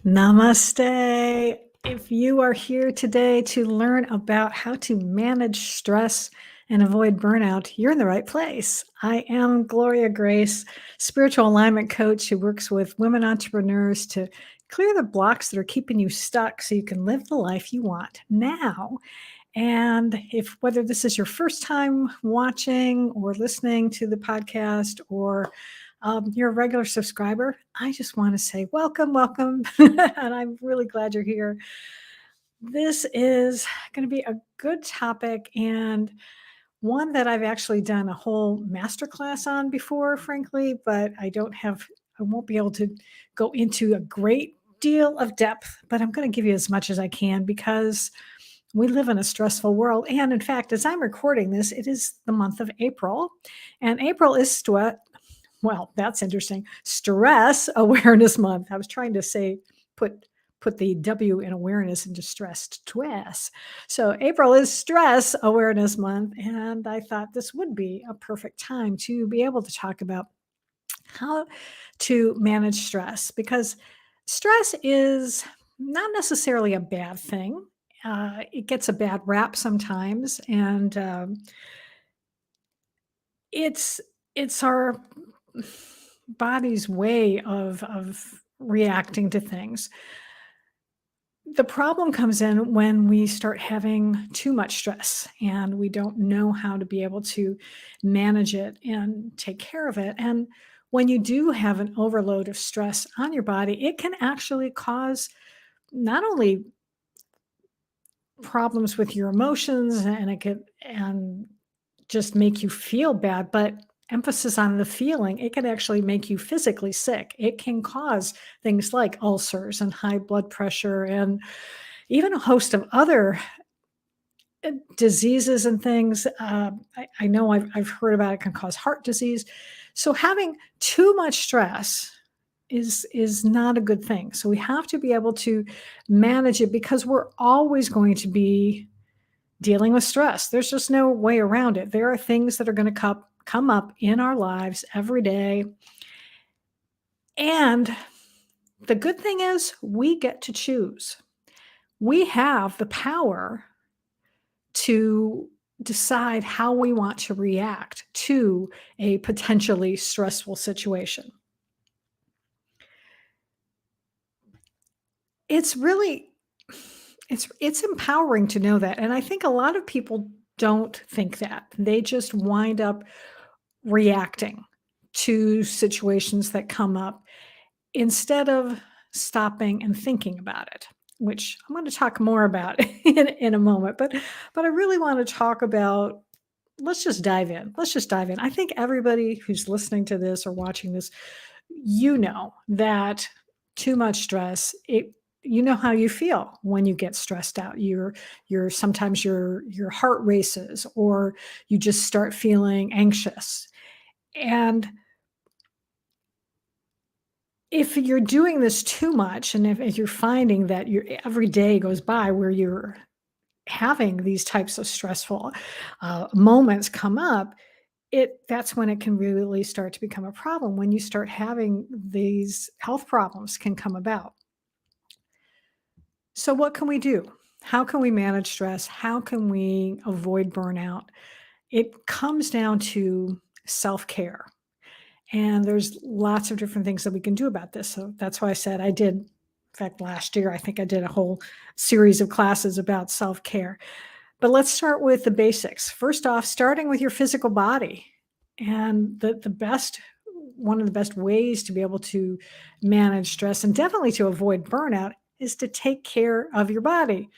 Namaste. If you are here today to learn about how to manage stress and avoid burnout, you're in the right place. I am Gloria Grace, spiritual alignment coach who works with women entrepreneurs to clear the blocks that are keeping you stuck so you can live the life you want now. And if whether this is your first time watching or listening to the podcast, or you're a regular subscriber, I just want to say welcome, welcome. And I'm really glad you're here. This is going to be a good topic and one that I've actually done a whole masterclass on before, frankly, but I won't be able to go into a great deal of depth, but I'm going to give you as much as I can because we live in a stressful world. And in fact, as I'm recording this, it is the month of April, and April is well, that's interesting. Stress Awareness Month. I was trying to say, put the W in awareness into stressed twist. So April is Stress Awareness Month, and I thought this would be a perfect time to be able to talk about how to manage stress, because stress is not necessarily a bad thing. It gets a bad rap sometimes, and it's it's our body's way of reacting to things. The problem comes in when we start having too much stress and we don't know how to be able to manage it and take care of it. And when you do have an overload of stress on your body, it can actually cause not only problems with your emotions, and it could and just make you feel bad, but emphasis on the feeling, it can actually make you physically sick. It can cause things like ulcers and high blood pressure and even a host of other diseases and things. I know I've heard about it can cause heart disease. So having too much stress is not a good thing. So we have to be able to manage it because we're always going to be dealing with stress. There's just no way around it. There are things that are going to come up in our lives every day. And the good thing is we get to choose. We have the power to decide how we want to react to a potentially stressful situation. It's really it's empowering to know that. And I think a lot of people don't think that. They just wind up reacting to situations that come up instead of stopping and thinking about it, which I'm going to talk more about in a moment. But I really want to talk about, let's just dive in. Let's just dive in. I think everybody who's listening to this or watching this, you know that too much stress, you know how you feel when you get stressed out. You're sometimes your heart races, or you just start feeling anxious. And if you're doing this too much, and if you're finding that your every day goes by where you're having these types of stressful moments come up, that's when it can really start to become a problem. When you start having these health problems can come about. So what can we do? How can we manage stress? How can we avoid burnout? It comes down to self-care. And there's lots of different things that we can do about this. So that's why I said in fact, last year, I think I did a whole series of classes about self-care. But let's start with the basics. First off, starting with your physical body. And one of the best ways to be able to manage stress and definitely to avoid burnout is to take care of your body.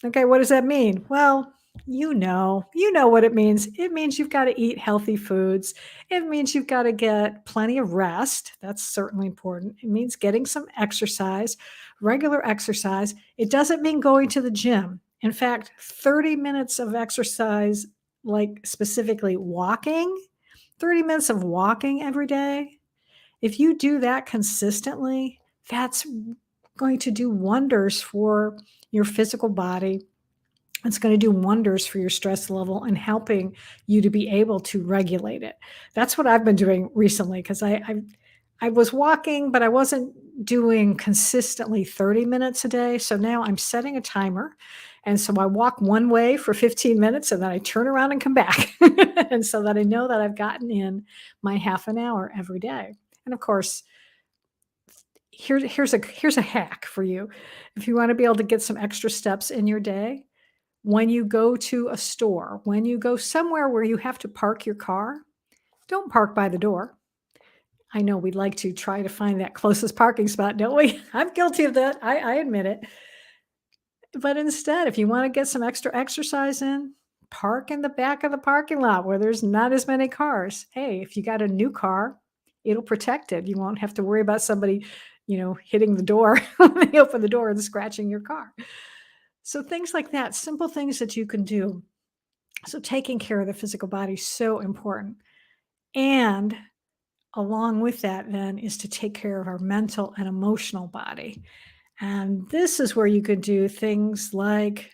Okay, what does that mean? Well, you know what it means. It means you've got to eat healthy foods. It means you've got to get plenty of rest. That's certainly important. It means getting some exercise, regular exercise. It doesn't mean going to the gym. In fact, 30 minutes of exercise, like specifically walking, 30 minutes of walking every day, if you do that consistently, that's going to do wonders for your physical body. It's going to do wonders for your stress level and helping you to be able to regulate it. That's what I've been doing recently, because I was walking, but I wasn't doing consistently 30 minutes a day. So now I'm setting a timer. And so I walk one way for 15 minutes and then I turn around and come back. And so that I know that I've gotten in my half an hour every day. And of course, here's a hack for you. If you want to be able to get some extra steps in your day, when you go to a store, when you go somewhere where you have to park your car, don't park by the door. I know we'd like to try to find that closest parking spot, don't we? I'm guilty of that. I admit it. But instead, if you want to get some extra exercise in, park in the back of the parking lot where there's not as many cars. Hey, if you got a new car, it'll protect it. You won't have to worry about somebody, hitting the door when they open the door and scratching your car. So things like that, simple things that you can do. So taking care of the physical body is so important. And along with that then is to take care of our mental and emotional body. And this is where you could do things like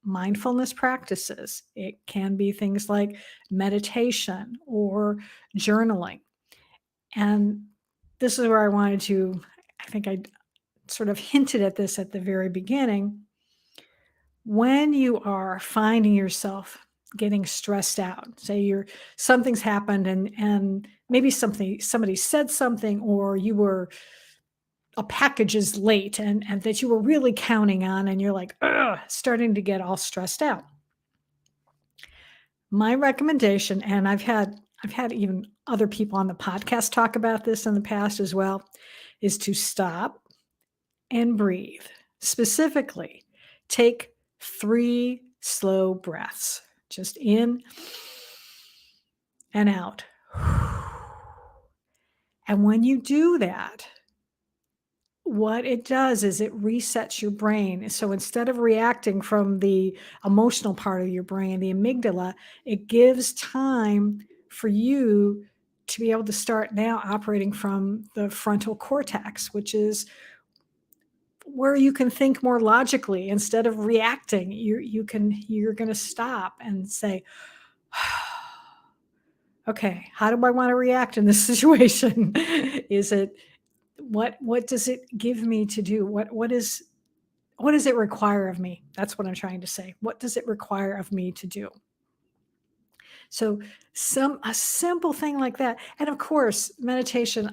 mindfulness practices. It can be things like meditation or journaling. And this is where I think I sort of hinted at this at the very beginning. When you are finding yourself getting stressed out, say something's happened and maybe somebody said something, or you were a package is late and that you were really counting on, and you're like, ugh, starting to get all stressed out. My recommendation, and I've had even other people on the podcast talk about this in the past as well, is to stop and breathe. Specifically, take 3 slow breaths, just in and out. And when you do that, what it does is it resets your brain. So instead of reacting from the emotional part of your brain, the amygdala, it gives time for you to be able to start now operating from the frontal cortex, which is where you can think more logically instead of reacting. You're going to stop and say, okay, how do I want to react in this situation? Is it what does it give me to do? What does it require of me? That's what I'm trying to say. What does it require of me to do? So a simple thing like that. And of course, meditation,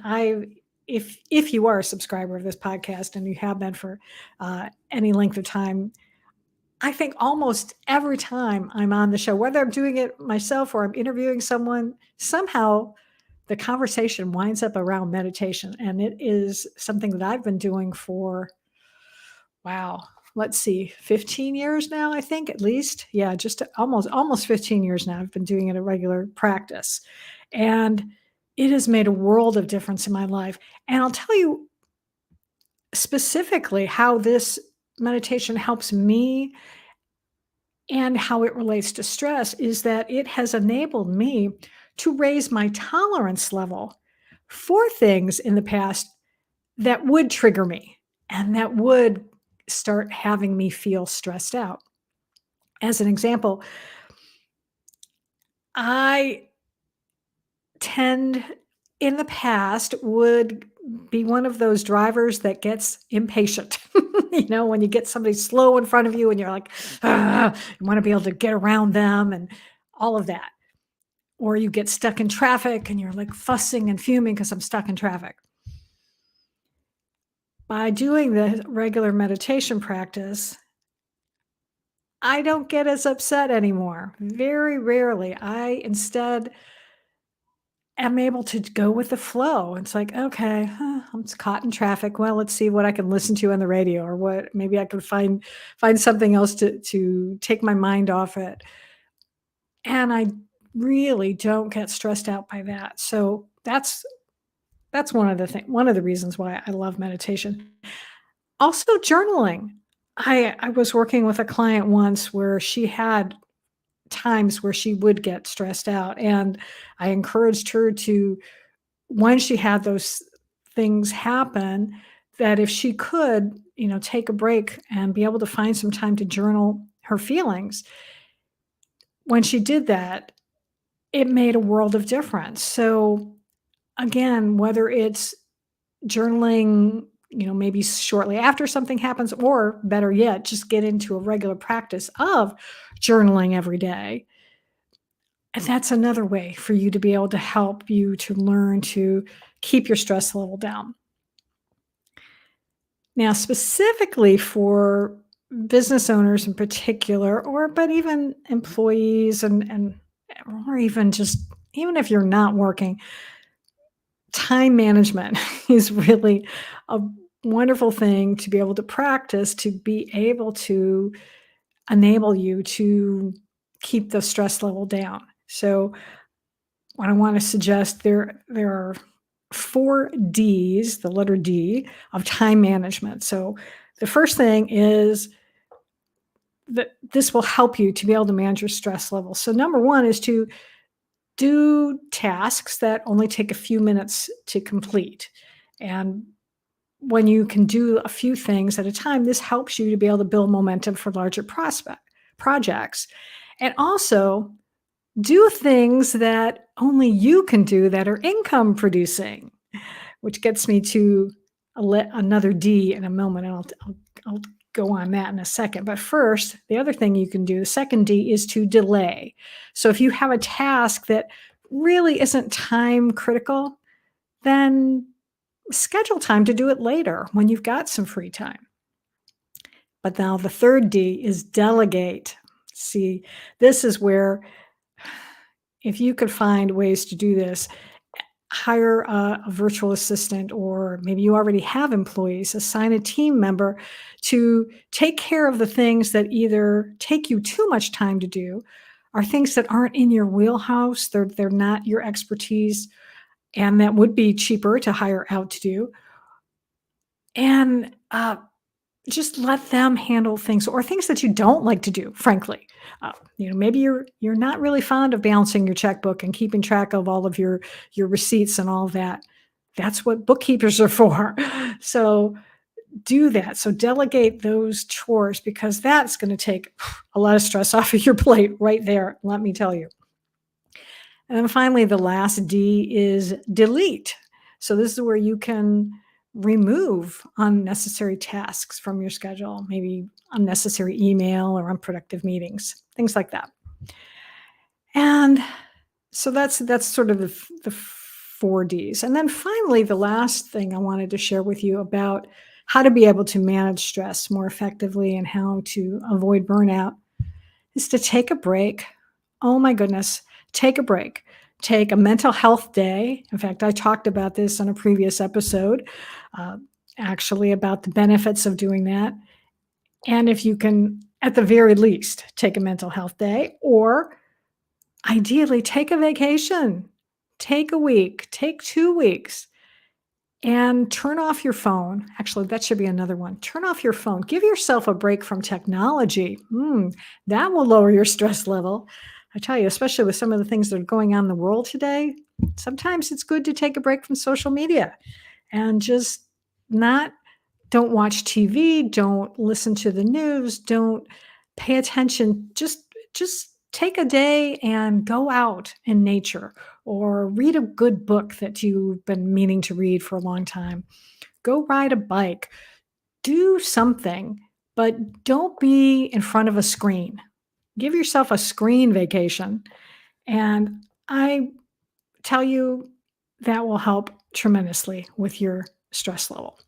if you are a subscriber of this podcast and you have been for any length of time, I think almost every time I'm on the show, whether I'm doing it myself or I'm interviewing someone, somehow the conversation winds up around meditation. And it is something that I've been doing for, wow, let's see, 15 years now, I think, at least. Yeah, just almost 15 years now. I've been doing it a regular practice. And it has made a world of difference in my life. And I'll tell you specifically how this meditation helps me and how it relates to stress is that it has enabled me to raise my tolerance level for things in the past that would trigger me and that would start having me feel stressed out. As an example, I tend in the past would be one of those drivers that gets impatient. When you get somebody slow in front of you and you're like, "Ah," you want to be able to get around them and all of that. Or you get stuck in traffic and you're like fussing and fuming because I'm stuck in traffic. By doing the regular meditation practice, I don't get as upset anymore. Very rarely. I instead am able to go with the flow. It's like, okay, I'm caught in traffic. Well, let's see what I can listen to on the radio, or what maybe I can find something else to take my mind off it. And I really don't get stressed out by that. So that's one of the reasons why I love meditation. Also journaling. I was working with a client once where she had times where she would get stressed out, and I encouraged her to, when she had those things happen, that if she could, take a break and be able to find some time to journal her feelings. When she did that, it made a world of difference. So again, whether it's journaling, maybe shortly after something happens, or better yet, just get into a regular practice of journaling every day. And that's another way for you to be able to help you to learn to keep your stress level down. Now, specifically for business owners in particular, or but even employees and or even just even if you're not working, time management is really a wonderful thing to be able to practice to be able to enable you to keep the stress level down. So, what I want to suggest there are 4 Ds, the letter D of time management. So, the first thing is that this will help you to be able to manage your stress level. So, number 1 is to do tasks that only take a few minutes to complete. And when you can do a few things at a time, this helps you to be able to build momentum for larger prospect projects. And also do things that only you can do that are income producing, which gets me to another D in a moment. And I'll go on that in a second. But first, the other thing you can do, the second D, is to delay. So if you have a task that really isn't time critical, then schedule time to do it later when you've got some free time. But now the third D is delegate. See, this is where if you could find ways to do this, hire a virtual assistant, or maybe you already have employees, assign a team member to take care of the things that either take you too much time to do, or things that aren't in your wheelhouse, they're not your expertise, and that would be cheaper to hire out to do. And just let them handle things, or things that you don't like to do, frankly. Maybe you're not really fond of balancing your checkbook and keeping track of all of your receipts and all that. That's what bookkeepers are for. So do that. So delegate those chores, because that's going to take a lot of stress off of your plate right there, let me tell you. And then finally, the last D is delete. So this is where you can remove unnecessary tasks from your schedule, maybe unnecessary email or unproductive meetings, things like that. And so that's sort of the 4 Ds. And then finally, the last thing I wanted to share with you about how to be able to manage stress more effectively and how to avoid burnout is to take a break. Oh my goodness, take a break. Take a mental health day. In fact, I talked about this on a previous episode, uh, actually, about the benefits of doing that. And if you can, at the very least, take a mental health day, or ideally, take a vacation. Take a week, take 2 weeks, and turn off your phone. Actually, that should be another one. Turn off your phone. Give yourself a break from technology. That will lower your stress level. I tell you, especially with some of the things that are going on in the world today, sometimes it's good to take a break from social media and just not don't watch TV, don't listen to the news, don't pay attention. Just take a day and go out in nature, or read a good book that you've been meaning to read for a long time. Go ride a bike. Do something, but don't be in front of a screen. Give yourself a screen vacation. And I tell you, that will help tremendously with your stress level.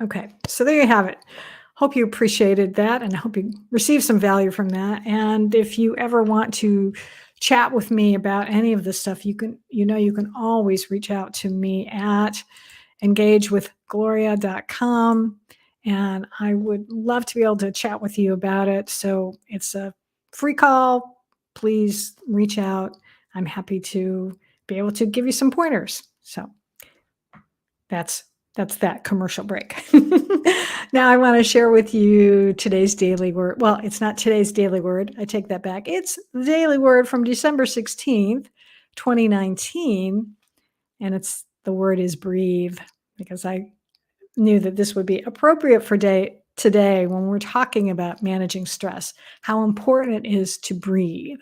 Okay, so there you have it. Hope you appreciated that, and I hope you received some value from that. And if you ever want to chat with me about any of this stuff, you can always reach out to me at engagewithgloria.com, and I would love to be able to chat with you about it. So it's a free call. Please reach out. I'm happy to be able to give you some pointers. So that's that commercial break. Now I want to share with you today's daily word. Well, it's not today's daily word. I take that back. It's the daily word from December 16th, 2019. And the word is breathe, because I knew that this would be appropriate for today when we're talking about managing stress, how important it is to breathe.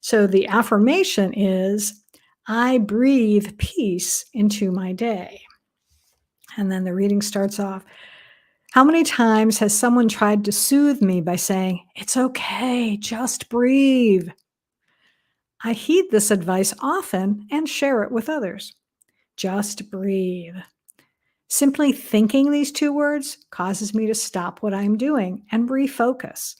So the affirmation is, I breathe peace into my day. And then the reading starts off. How many times has someone tried to soothe me by saying, "It's okay, just breathe"? I heed this advice often and share it with others. Just breathe. Simply thinking these two words causes me to stop what I'm doing and refocus.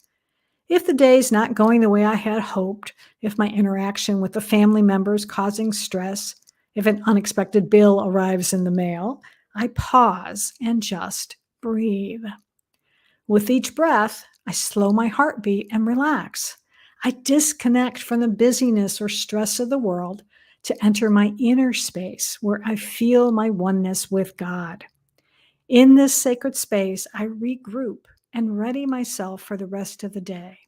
If the day's not going the way I had hoped, if my interaction with the family members causing stress, if an unexpected bill arrives in the mail, I pause and just breathe. With each breath, I slow my heartbeat and relax. I disconnect from the busyness or stress of the world to enter my inner space where I feel my oneness with God. In this sacred space, I regroup and ready myself for the rest of the day.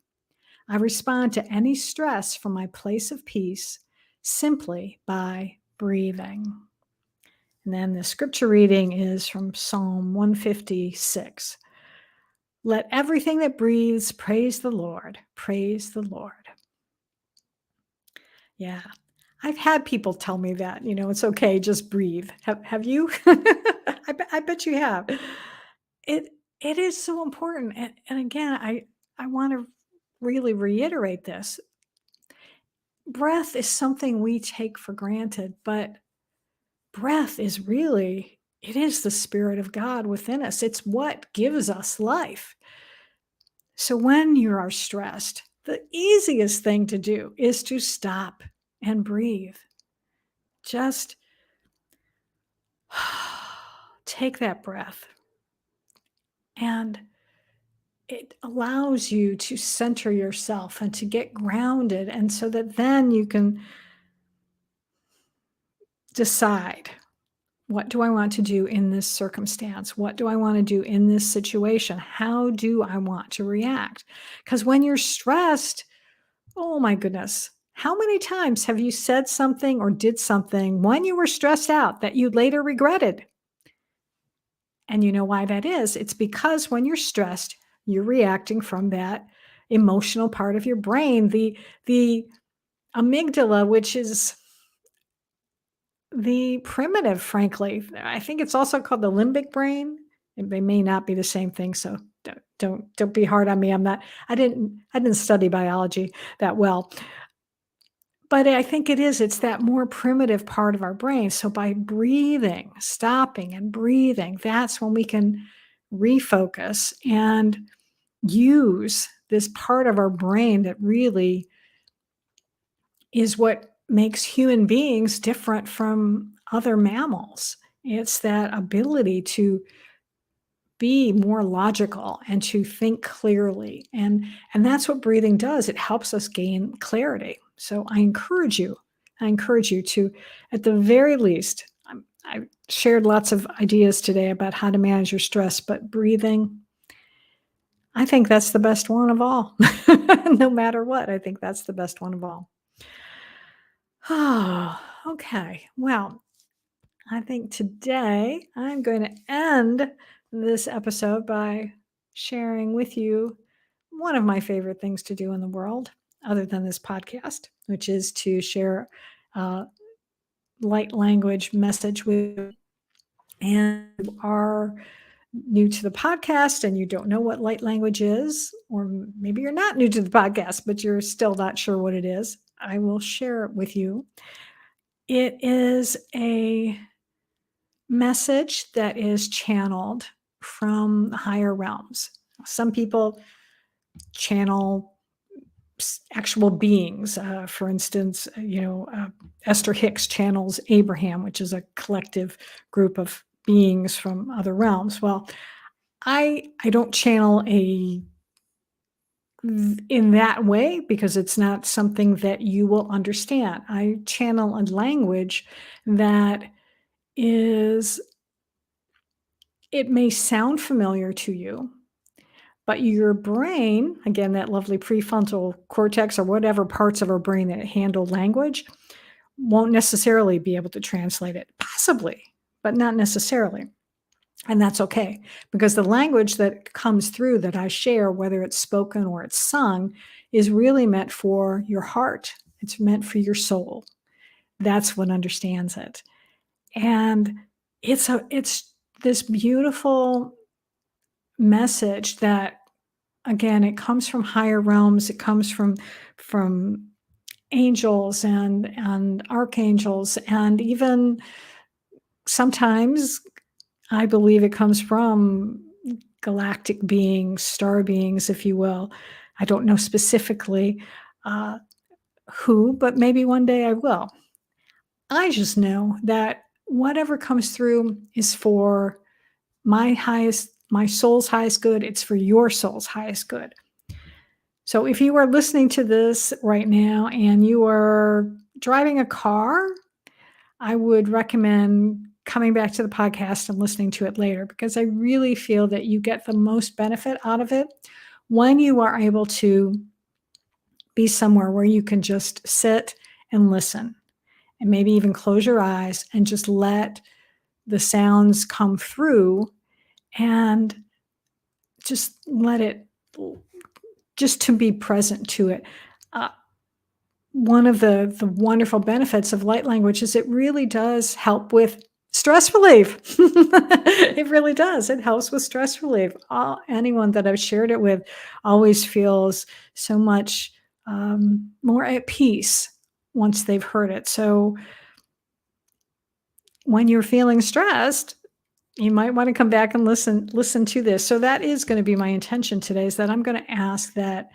I respond to any stress from my place of peace simply by breathing. And then the scripture reading is from Psalm 156. Let everything that breathes praise the Lord. Praise the Lord. Yeah. I've had people tell me that, it's okay, just breathe. Have you? I bet you have. It it is so important. And again, I want to really reiterate this. Breath is something we take for granted, but breath is really, it is the spirit of God within us. It's what gives us life. So when you are stressed, the easiest thing to do is to stop and breathe. Just take that breath, and it allows you to center yourself and to get grounded. And so that then you can decide, what do I want to do in this circumstance? What do I want to do in this situation? How do I want to react? Because when you're stressed, oh my goodness, how many times have you said something or did something when you were stressed out that you later regretted? And you know why that is? It's because when you're stressed, you're reacting from that emotional part of your brain, the amygdala, which is the primitive, frankly. I think it's also called the limbic brain. And they may not be the same thing, so don't be hard on me. I didn't study biology that well. But I think it is, it's that more primitive part of our brain. So by breathing, stopping and breathing, that's when we can refocus and use this part of our brain that really is what makes human beings different from other mammals. It's that ability to be more logical and to think clearly. And that's what breathing does. It helps us gain clarity. So I encourage you to, at the very least, I shared lots of ideas today about how to manage your stress, but breathing, I think that's the best one of all. No matter what, I think that's the best one of all. Oh, okay. Well, I think today I'm going to end this episode by sharing with you one of my favorite things to do in the world, other than this podcast, which is to share a light language message with you. And you are new to the podcast and you don't know what light language is, or maybe you're not new to the podcast, but you're still not sure what it is, I will share it with you. It is a message that is channeled from the higher realms. Some people channel actual beings. For instance, Esther Hicks channels Abraham, which is a collective group of beings from other realms. Well, I don't channel in that way because it's not something that you will understand. I channel a language that is, it may sound familiar to you, but your brain, again, that lovely prefrontal cortex or whatever parts of our brain that handle language, won't necessarily be able to translate it. Possibly, but not necessarily. And that's okay, because the language that comes through that I share, whether it's spoken or it's sung, is really meant for your heart. It's meant for your soul. That's what understands it. And it's this beautiful message that, again, it comes from higher realms. It comes from angels and archangels, and even sometimes I believe it comes from galactic beings, star beings, if you will. I don't know specifically uh, who, but maybe one day I will. I just know that whatever comes through is for my soul's highest good. It's for your soul's highest good. So if you are listening to this right now and you are driving a car, I would recommend coming back to the podcast and listening to it later, because I really feel that you get the most benefit out of it when you are able to be somewhere where you can just sit and listen, and maybe even close your eyes and just let the sounds come through, and just let it, just to be present to it. Uh, One of the wonderful benefits of light language is it really does help with stress relief. It really does. It helps with stress relief. Anyone that I've shared it with always feels so much more at peace once they've heard it. So when you're feeling stressed, you might want to come back and listen to this. So that is going to be my intention today, is that I'm going to ask that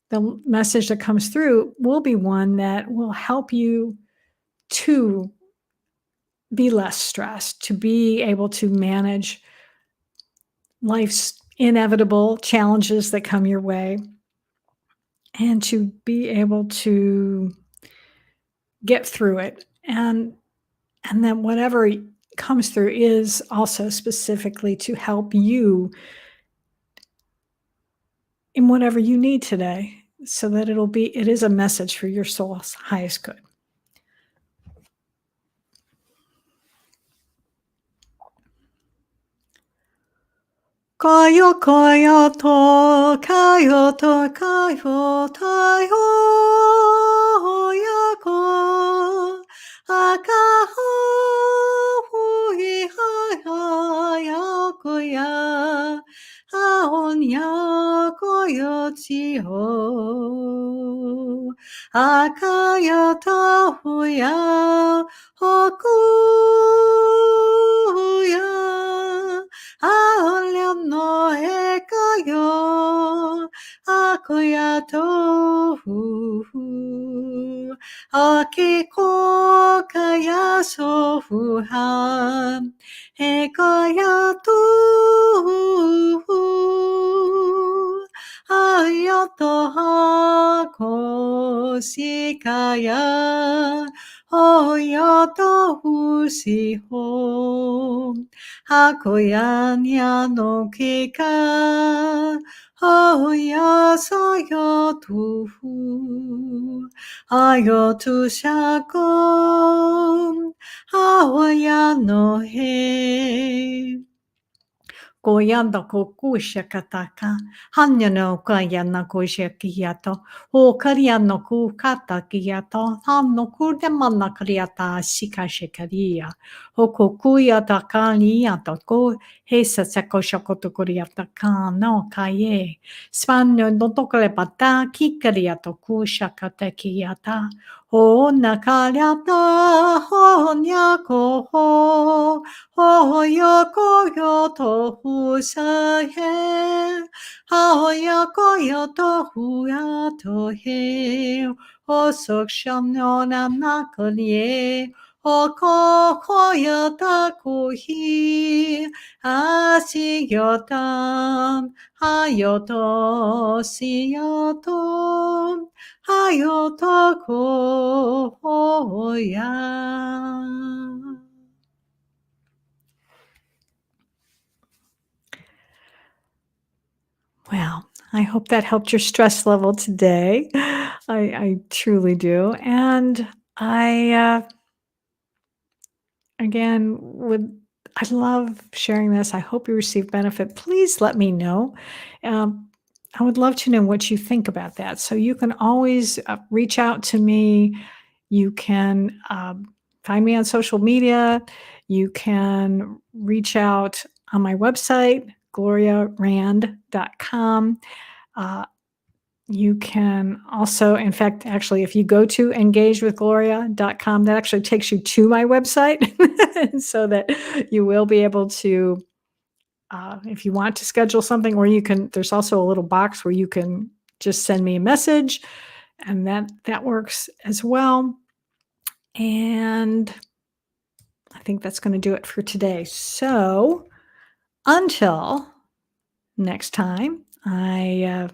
the message that comes through will be one that will help you to be less stressed, to be able to manage life's inevitable challenges that come your way, and to be able to get through it. And then whatever comes through is also specifically to help you in whatever you need today, so that it is a message for your soul's highest good. Kaya kaya to, kaya to, kaya tayo, hoya ko, akaho, hui haya koya, aon ya koyo chiho, akaya ta huya, hokuya. Aoliam no ekayo, akoya tohu, akiko kaya sofuhan, ekaya tohu, ayato hako sikaya, oyato husiho. Hakoyan no kika, hoya sayo tuhu, ayotu shakom, hawayan no he. Koyanda kokusha kataka, hanya no kayana kosha kiyato, o kariano kukata kiyato, hanno kurdemana kriata shika shikaria, o kokuya takania toko, hesa sakosha kotokoriata kano kaye, spanno dotokole pata, kikariato kusha katakiyata, o nakariata, ho nyako ho. Hoyokoyo tohu sahe, haoyokoyo tohu atohe, osok shamnona nakolie, okokoyo takuhi, asiyotam, hayoto siyotom, hayotoko hoya. Well, I hope that helped your stress level today. I truly do. And again, I love sharing this. I hope you receive benefit. Please let me know. I would love to know what you think about that. So you can always reach out to me. You can find me on social media. You can reach out on my website, gloriarand.com. Uh, you can also, in fact, actually, if you go to engagewithgloria.com, that actually takes you to my website so that you will be able to, if you want to schedule something, or you can, there's also a little box where you can just send me a message, and that works as well. And I think that's going to do it for today. So until next time, I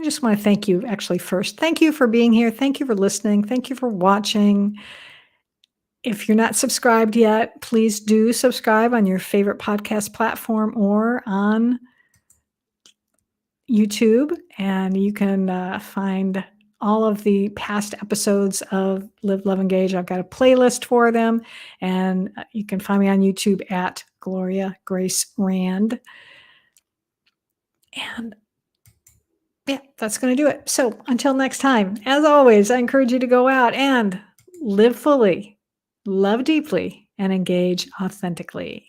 just want to thank you actually first. Thank you for being here. Thank you for listening. Thank you for watching. If you're not subscribed yet, please do subscribe on your favorite podcast platform or on YouTube, and you can find all of the past episodes of Live, Love, Engage. I've got a playlist for them, and you can find me on YouTube at Gloria Grace Rand. And yeah, that's going to do it. So until next time, as always, I encourage you to go out and live fully, love deeply, and engage authentically.